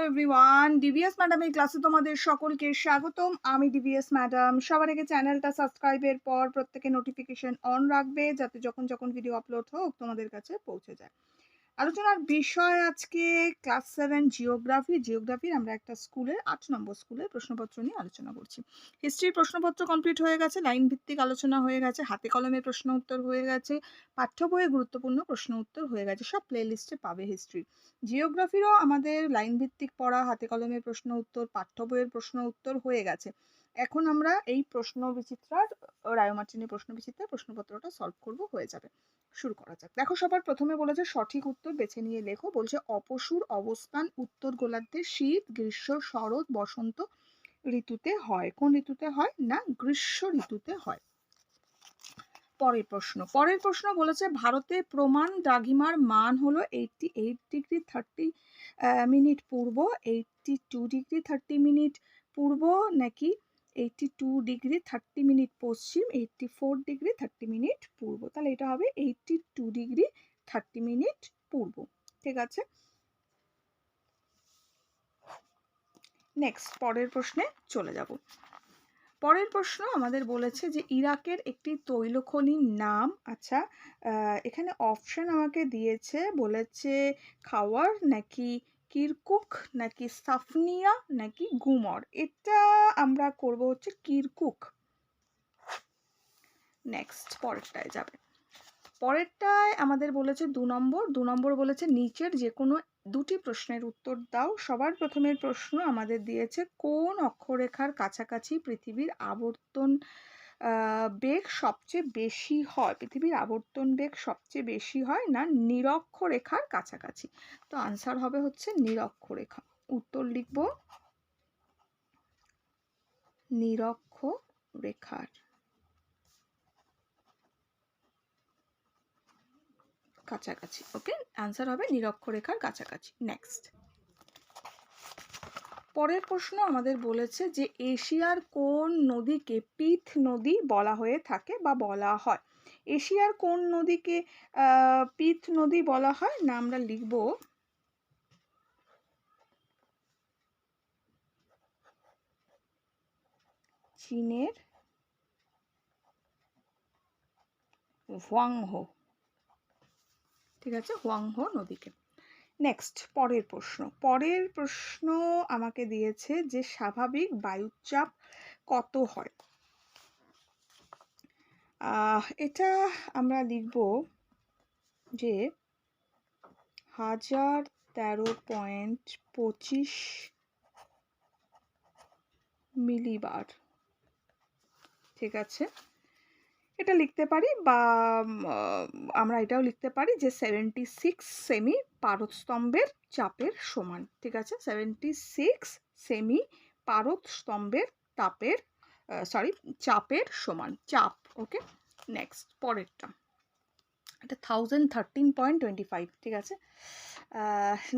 Everyone, DVS ম্যাডামের ক্লাসে তোমাদের সকলকে স্বাগতম। আমি ডিভিএস ম্যাডাম। সবার আগে চ্যানেলটা সাবস্ক্রাইবের পর প্রত্যেকে নোটিফিকেশন অন রাখবে, যাতে যখন ভিডিও আপলোড হোক তোমাদের কাছে পৌঁছে যায়। আলোচনার বিষয় আজকে ক্লাস 7 জিওগ্রাফির আমরা একটা স্কুলের 8 নম্বর স্কুলের প্রশ্নপত্র নিয়ে আলোচনা করছি। হিস্ট্রির প্রশ্নপত্র কমপ্লিট হয়ে গেছে, লাইন ভিত্তিক আলোচনা হয়ে গেছে, হাতে কলমের প্রশ্ন উত্তর হয়ে গেছে, পাঠ্য বইয়ে গুরুত্বপূর্ণ প্রশ্ন উত্তর হয়ে গেছে, সব প্লে লিস্টে পাবে হিস্ট্রি। জিওগ্রাফিরও আমাদের লাইন ভিত্তিক পড়া, হাতে কলমের প্রশ্ন উত্তর, পাঠ্য বইয়ের প্রশ্ন উত্তর হয়ে গেছে। এখন আমরা এই প্রশ্ন বিচিত্রার রায়মার্টিনের প্রশ্ন বিচিত্রার প্রশ্নপত্রটা সলভ করব, হয়ে যাবে। শুরু করা যাক। দেখো, সবার প্রথমে বলেছে সঠিক উত্তর বেছে নিয়ে লেখো। বলছে অপসূর অবস্থান উত্তর গোলার্ধে শীত, গ্রীষ্ম, শরৎ, বসন্ত ঋতুতে হয়। কোন ঋতুতে হয়? না, গ্রীষ্ম ঋতুতে হয়। পরের প্রশ্ন বলেছে ভারতে প্রমাণ দ্রাঘিমার মান হলো 88 ডিগ্রি 30 মিনিট পূর্ব, 82 ডিগ্রি 30 মিনিট পূর্ব, নাকি 82 ডিগ্রি 30 মিনিট পশ্চিম, 84 ডিগ্রি 30 মিনিট পূর্ব। তাহলে এটা হবে 82 ডিগ্রি 30 মিনিট পূর্ব। ঠিক আছে, নেক্সট পরের প্রশ্নে চলে যাব। পরের প্রশ্ন আমাদের বলেছে যে ইরাকের একটি তৈলখনির নাম, আচ্ছা এখানে অপশন আমাকে দিয়েছে, বলেছে খাওয়ার, নাকি কিরকুক, নাকি সাফনিয়া, নাকি গুমর। এটা আমরা করব হচ্ছে কিরকুক। নেক্সট পরেরটায় যাবে। পরেরটায় আমাদের বলেছে দু নম্বর বলেছে নিচের যে কোনো দুটি প্রশ্নের উত্তর দাও। সবার প্রথমের প্রশ্ন আমাদের দিয়েছে কোন অক্ষরেখার কাছাকাছি পৃথিবীর আবর্তন বেগ সবচেয়ে বেশি হয়? পৃথিবীর আবর্তন বেগ সবচেয়ে বেশি হয় না নিরক্ষরেখার কাছাকাছি? তো আনসার হবে হচ্ছে নিরক্ষরেখা। উত্তর লিখব নিরক্ষরেখার কাছাকাছি। ওকে, আনসার হবে নিরক্ষরেখার কাছাকাছি। নেক্সট পরের প্রশ্ন আমাদের বলেছে যে এশিয়ার কোন নদীকে পিথ নদী বলা হয়ে থাকে বা বলা হয়? এশিয়ার কোন নদীকে পিথ নদী বলা হয়? না, আমরা লিখব চীনের হোয়াংহো। ঠিক আছে, হোয়াংহো নদীকে। নেক্সট পরের প্রশ্ন আমাকে দিয়েছে যে স্বাভাবিক বায়ুচাপ কত হয়? এটা আমরা লিখব যে 1013.25 মিলিবার। ঠিক আছে, এটা লিখতে পারি, বা আমরা এটাও লিখতে পারি যে 76 সেমি পারস্তম্ভের চাপের সমান। ঠিক আছে, 76 সেমি পারস্তম্ভের চাপের সমান। চাপ। ওকে, নেক্সট পরেরটা, এটা 1013.25। ঠিক আছে,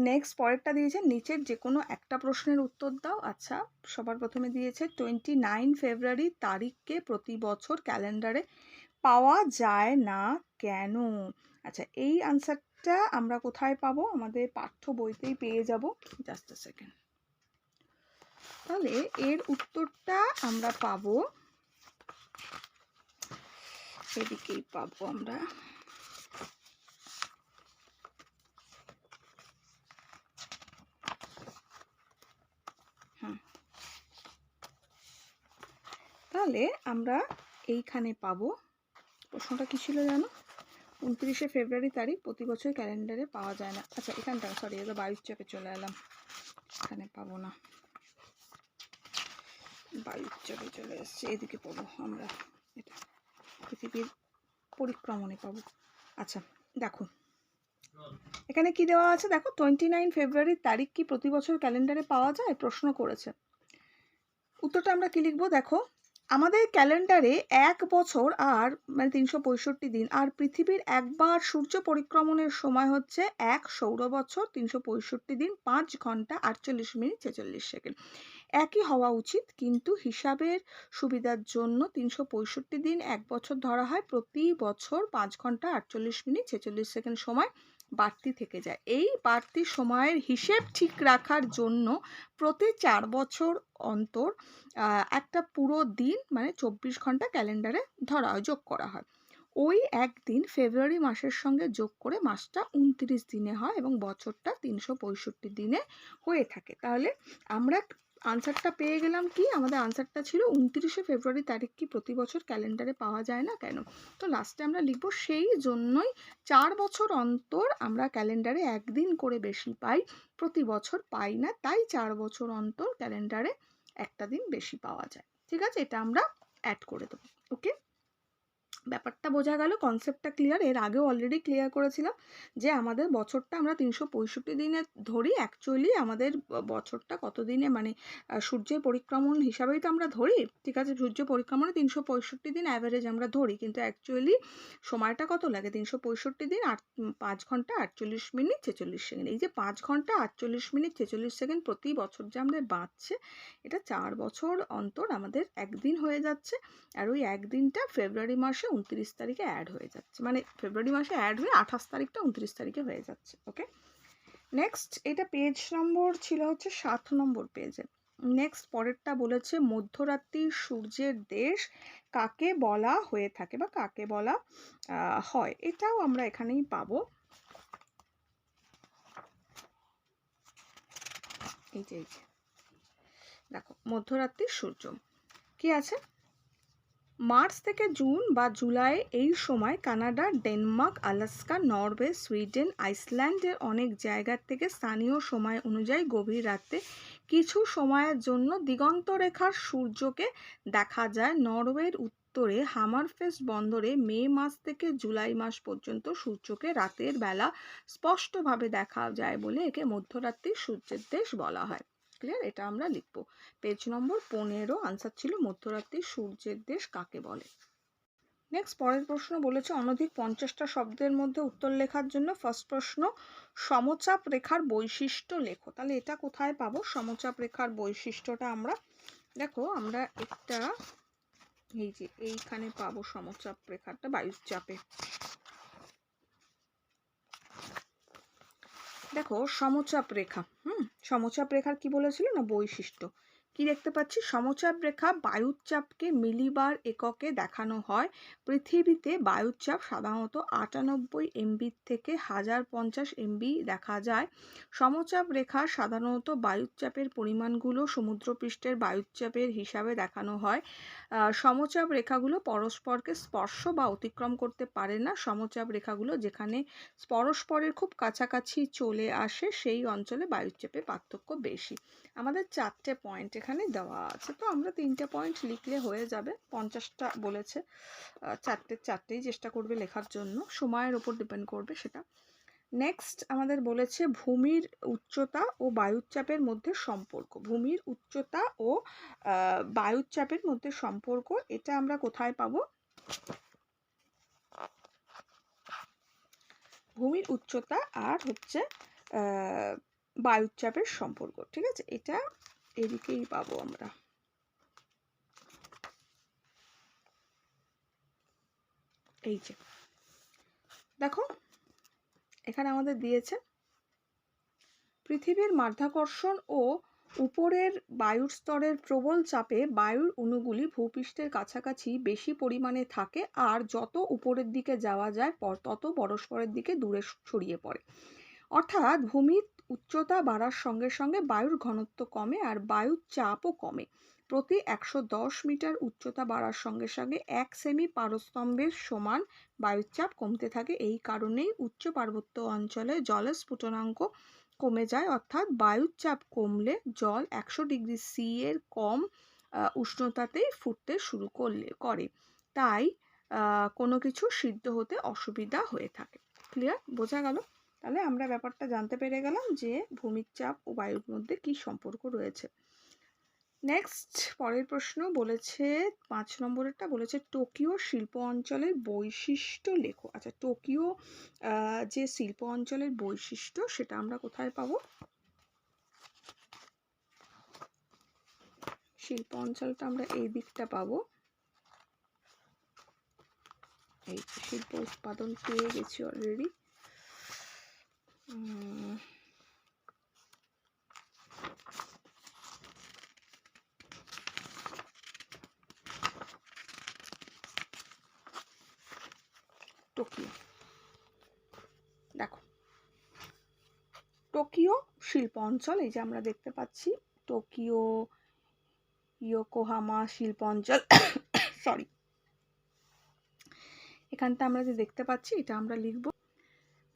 নেক্সট পরেরটা দিয়েছে নিচের যে কোনো একটা প্রশ্নের উত্তর দাও। আচ্ছা, সবার প্রথমে দিয়েছে 29 ফেব্রুয়ারি তারিখকে প্রতি বছর ক্যালেন্ডারে পাওয়া যায় না কেন? আচ্ছা, এই আনসারটা আমরা কোথায় পাবো? আমাদের পাঠ্য বইতেই পেয়ে যাব। জাস্ট আ সেকেন্ড। তাহলে এর উত্তরটা আমরা পাবো, এদিকেই পাবো আমরা। তাহলে আমরা এইখানে পাবো, প্রশ্নটা কি ছিল জানো? 29 ফেব্রুয়ারি তারিখ প্রতি বছর ক্যালেন্ডারে পাওয়া যায় না। আচ্ছা, এখানটা সরি, এটা বায়ুর চাপে চলে এলাম, এখানে পাবো না, বায়ুর চাপে চলে এসছে, এদিকে পাবো আমরা, এটা পৃথিবীর পরিক্রমণে পাবো। আচ্ছা দেখো, এখানে কি দেওয়া আছে দেখো, 29 ফেব্রুয়ারির তারিখ কি প্রতি বছর ক্যালেন্ডারে পাওয়া যায়? প্রশ্ন করেছে। উত্তরটা আমরা কি লিখবো? দেখো, আমাদের ক্যালেন্ডারে এক বছর আর মানে 365 দিন, আর পৃথিবীর একবার সূর্য পরিক্রমণের সময় হচ্ছে এক সৌর বছর, 365 দিন, 5 ঘন্টা 48 মিনিট 46 সেকেন্ড। একই হওয়া উচিত, কিন্তু হিসাবের সুবিধার জন্য 365 দিন এক বছর ধরা হয়, প্রতি বছর 5 ঘন্টা 48 মিনিট 46 সেকেন্ড সময় বাড়তি থেকে যায়। এই বাড়তি সময়ের হিসেব ঠিক রাখার জন্য প্রতি 4 বছর অন্তর একটা পুরো দিন মানে 24 ঘন্টা ক্যালেন্ডারে ধরা হয়, যোগ করা হয়। ওই একদিন ফেব্রুয়ারি মাসের সঙ্গে যোগ করে মাসটা 29 দিনে হয় এবং বছরটা 365 দিনে হয়ে থাকে। তাহলে আমরা আনসারটা পেয়ে গেলাম কি, আমাদের আনসারটা ছিল 29শে ফেব্রুয়ারি তারিখ কি প্রতি বছর ক্যালেন্ডারে পাওয়া যায় না কেন? তো লাস্টে আমরা লিখব সেই জন্যই 4 বছর অন্তর আমরা ক্যালেন্ডারে একদিন করে বেশি পাই, প্রতি বছর পাই না, তাই 4 বছর অন্তর ক্যালেন্ডারে একটা দিন বেশি পাওয়া যায়। ঠিক আছে, এটা আমরা অ্যাড করে দেবো। ওকে, ব্যাপারটা বোঝা গেল, কনসেপ্টটা ক্লিয়ার। এর আগেও অলরেডি ক্লিয়ার করেছিলাম যে আমাদের বছরটা আমরা 365 দিনে ধরি, অ্যাকচুয়ালি আমাদের বছরটা কত দিনে মানে সূর্যের পরিক্রমণ হিসাবেই তো আমরা ধরি। ঠিক আছে, সূর্য পরিক্রমণে 365 দিন অ্যাভারেজ আমরা ধরি, কিন্তু অ্যাকচুয়ালি সময়টা কত লাগে? 365 দিন 5 ঘন্টা 48 মিনিট 46 সেকেন্ড। এই যে 5 ঘন্টা 48 মিনিট 46 সেকেন্ড প্রতি বছর যে আমাদের বাঁচছে, এটা 4 বছর অন্তর আমাদের একদিন হয়ে যাচ্ছে। আর ওই একদিনটা ফেব্রুয়ারি মাসে 29 তারিখে অ্যাড হয়ে যাচ্ছে, মানে ফেব্রুয়ারি মাসে অ্যাড হয়ে 28 তারিখটা 29 তারিখে হয়ে যাচ্ছে। ওকে, নেক্সট এটা পেজ নম্বর ছিল হচ্ছে 7 নম্বর পেজে। নেক্সট পরেরটা বলেছে মধ্যরাত্রির সূর্যের দেশ কাকে বলা হয়ে থাকে বা কাকে বলা হয়। এটাও আমরা এখানেই পাবো। এই যে দেখো মধ্যরাত্রির সূর্য কি আছে, মার্চ থেকে জুন বা জুলাই এই সময় Canada, Denmark, Alaska, Norway, Sweden, আইসল্যান্ডের অনেক জায়গার থেকে স্থানীয় সময় অনুযায়ী গভীর রাতে কিছু সময়ের জন্য দিগন্ত রেখার সূর্যকে দেখা যায়। নরওয়ের উত্তরে হামারফেস্ট বন্দরে মে মাস থেকে জুলাই মাস পর্যন্ত সূর্যকে রাতের বেলা স্পষ্টভাবে দেখা যায় বলে একে মধ্যরাত্রির সূর্যের দেশ বলা হয়। ক্লিয়ার, এটা আমরা লিখবো। পেজ নম্বর 15 আনসার ছিল মধ্যরাত্রির সূর্যের দেশ কাকে বলে। নেক্সট পরের প্রশ্ন বলেছে অনধিক 50টা শব্দের মধ্যে উত্তর লেখার জন্য ফার্স্ট প্রশ্ন সমচাপ রেখার বৈশিষ্ট্য লেখো। তাহলে এটা কোথায় পাবো সমচাপ রেখার বৈশিষ্ট্যটা? আমরা দেখো আমরা একটা এই যে এইখানে পাবো সমচাপ রেখাটা বায়ুচাপে। দেখো সমচাপ রেখা, সমচাপ রেখার কি বলেছিল না বৈশিষ্ট্য কি দেখতে পাচ্ছি, সমচাপ রেখা বায়ুচাপকে মিলিবার এককে দেখানো হয়। পৃথিবীতে বায়ুচাপ সাধারণত 98 MB থেকে 1050 MB দেখা যায়। সমচাপ রেখা সাধারণত বায়ুচাপের পরিমাণগুলো সমুদ্রপৃষ্ঠের বায়ুচাপের হিসাবে দেখানো হয়। সমচাপ রেখাগুলো পরস্পরকে স্পর্শ বা অতিক্রম করতে পারে না। সমচাপ রেখাগুলো যেখানে পরস্পরের খুব কাছাকাছি চলে আসে সেই অঞ্চলে বায়ুচাপে পার্থক্য বেশি। আমাদের 4টে পয়েন্ট এখানে দেওয়া আছে, তো আমরা 3টে পয়েন্ট লিখলে হয়ে যাবে। 50টা বলেছে, 4টেই চেষ্টা করবে লেখার জন্য, সময়ের ওপর ডিপেন্ড করবে সেটা। নেক্সট আমাদের বলেছে ভূমির উচ্চতা ও বায়ুচাপের মধ্যে সম্পর্ক। ভূমির উচ্চতা ও বায়ুচাপের মধ্যে সম্পর্ক, এটা আমরা কোথায় পাবো? ভূমির উচ্চতা আর হচ্ছে বায়ুচাপের সম্পর্ক। ঠিক আছে, এটা এদিকেই পাবো আমরা। এই যে দেখো এখানে আমাদের দিয়েছে পৃথিবীর মাধ্যাকর্ষণ ও উপরের বায়ুর স্তরের প্রবল চাপে বায়ুর অণুগুলি ভূপৃষ্ঠের কাছাকাছি বেশি পরিমাণে থাকে, আর যত উপরের দিকে যাওয়া যায় তত পরস্পরের দিকে দূরে ছড়িয়ে পড়ে। অর্থাৎ ভূমির উচ্চতা বাড়ার সঙ্গে সঙ্গে বায়ুর ঘনত্ব কমে আর বায়ুর চাপও কমে। প্রতি 110 মিটার উচ্চতা বাড়ার সঙ্গে সঙ্গে 1 সেমি পারস্তম্ভের সমান বায়ুর চাপ কমতে থাকে। এই কারণেই উচ্চ পার্বত্য অঞ্চলে জলের স্ফুটনাঙ্ক কমে যায়, অর্থাৎ বায়ুর চাপ কমলে জল 100 ডিগ্রি সি এর কম উষ্ণতাতেই ফুটতে শুরু করে, তাই কোনো কিছু সিদ্ধ হতে অসুবিধা হয়ে থাকে। ক্লিয়ার, বোঝা গেল? তাহলে আমরা ব্যাপারটা জানতে পেরে গেলাম যে ভূমির চাপ ও বায়ুর মধ্যে কি সম্পর্ক রয়েছে। নেক্সট পরের প্রশ্ন বলেছে 5 নম্বরেরটা বলেছে টোকিও শিল্প অঞ্চলের বৈশিষ্ট্য লেখো। আচ্ছা, টোকিও যে শিল্প অঞ্চলের বৈশিষ্ট্য সেটা আমরা কোথায় পাবো? শিল্প অঞ্চলটা আমরা এই দিকটা পাবো। এই শিল্প উৎপাদন পেয়ে গেছি অলরেডি। টোকিও, দেখো টোকিও শিল্প অঞ্চল, এই যে আমরা দেখতে পাচ্ছি টোকিও ইয়োকোহামা শিল্প অঞ্চল সরি, এখানটা আমরা যে দেখতে পাচ্ছি এটা আমরা লিখব।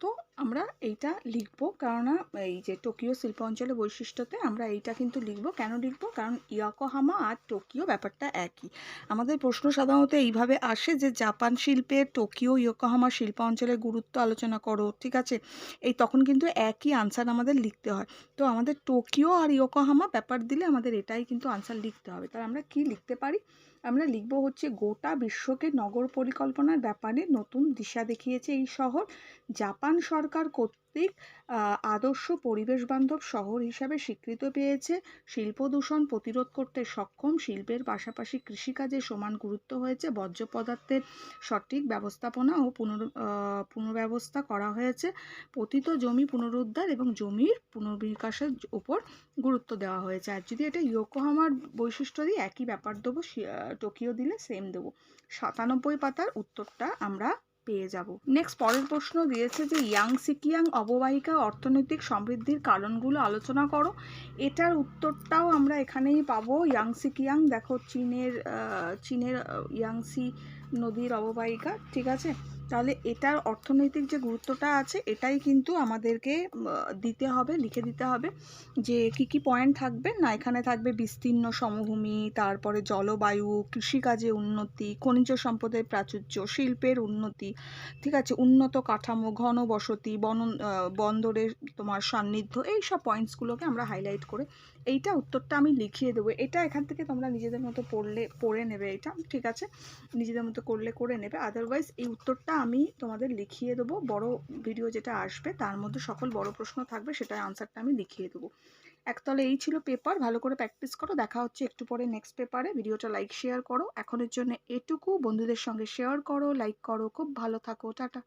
তো আমরা এইটা লিখবো, কেননা এই যে টোকিও শিল্প অঞ্চলের বৈশিষ্ট্যতে আমরা এইটা কিন্তু লিখবো। কেন লিখবো? কারণ ইয়োকোহামা আর টোকিও ব্যাপারটা একই। আমাদের প্রশ্ন সাধারণত এইভাবে আসে যে জাপান শিল্পের টোকিও ইয়োকোহামা শিল্প অঞ্চলের গুরুত্ব আলোচনা করো, ঠিক আছে? এই তখন কিন্তু একই আনসার আমাদের লিখতে হয়। তো আমাদের টোকিও আর ইয়োকোহামা ব্যাপার দিলে আমাদের এটাই কিন্তু আনসার লিখতে হবে। তাহলে আমরা কি লিখতে পারি? আমরা লিখবো হচ্ছে গোটা বিশ্বকে নগর পরিকল্পনার ব্যাপারে নতুন দিশা দেখিয়েছে এই শহর। জাপান সরকার কর্তৃক আদর্শ পরিবেশ বান্ধব শহর হিসাবে স্বীকৃত পেয়েছে। শিল্প দূষণ প্রতিরোধ করতে সক্ষম। শিল্পের পাশাপাশি কৃষিকাজে সমান গুরুত্ব হয়েছে। বর্জ্য পদার্থের সঠিক ব্যবস্থাপনা ও পুনর্ব্যবস্থা করা হয়েছে। পতিত জমি পুনরুদ্ধার এবং জমির পুনর্বিকাশের উপর গুরুত্ব দেওয়া হয়েছে। আর যদি এটা ইয়োকোহামার বৈশিষ্ট্য দিয়ে একই ব্যাপার দেবো, টোকিও দিলে সেম দেবো। 97 পাতার উত্তরটা আমরা পেয়ে যাব। নেক্সট পরের প্রশ্ন দিয়েছে যে ইয়াংসিকিয়াং অববাহিকা অর্থনৈতিক সমৃদ্ধির কারণগুলো আলোচনা করো। এটার উত্তরটাও আমরা এখানেই পাবো। ইয়াংসিকিয়াং দেখো চীনের ইয়াংসি নদীর অববাহিকা, ঠিক আছে? তাহলে এটার অর্থনৈতিক যে গুরুত্বটা আছে এটাই কিন্তু আমাদেরকে দিতে হবে, লিখে দিতে হবে। যে কি কি পয়েন্ট থাকবে না, এখানে থাকবে বিস্তীর্ণ সমভূমি, তারপরে জলবায়ু, কৃষিকাজে উন্নতি, খনিজ সম্পদের প্রাচুর্য, শিল্পের উন্নতি, ঠিক আছে, উন্নত কাঠামো, ঘনবসতি, বন্দরের তোমার সান্নিধ্য, এই সব পয়েন্টসগুলোকে আমরা হাইলাইট করে এইটা উত্তরটা আমি লিখিয়ে দেবো। এটা এখান থেকে তোমরা নিজেদের মতো পড়ে নেবে, এটা ঠিক আছে, নিজেদের মতো করে নেবে। আদারওয়াইজ এই উত্তরটা আমি তোমাদের লিখিয়ে দেবো। বড় ভিডিও যেটা আসবে তার মধ্যে সকল বড় প্রশ্ন থাকবে, সেটার আনসারটা আমি লিখিয়ে দেবো। একতলে এই ছিল পেপার, ভালো করে প্র্যাকটিস করো। দেখা হচ্ছে একটু পরে নেক্সট পেপারে। ভিডিওটা লাইক শেয়ার করো। এখনের জন্য এটুকু, বন্ধুদের সঙ্গে শেয়ার করো, লাইক করো। খুব ভালো থাকো, টাটা।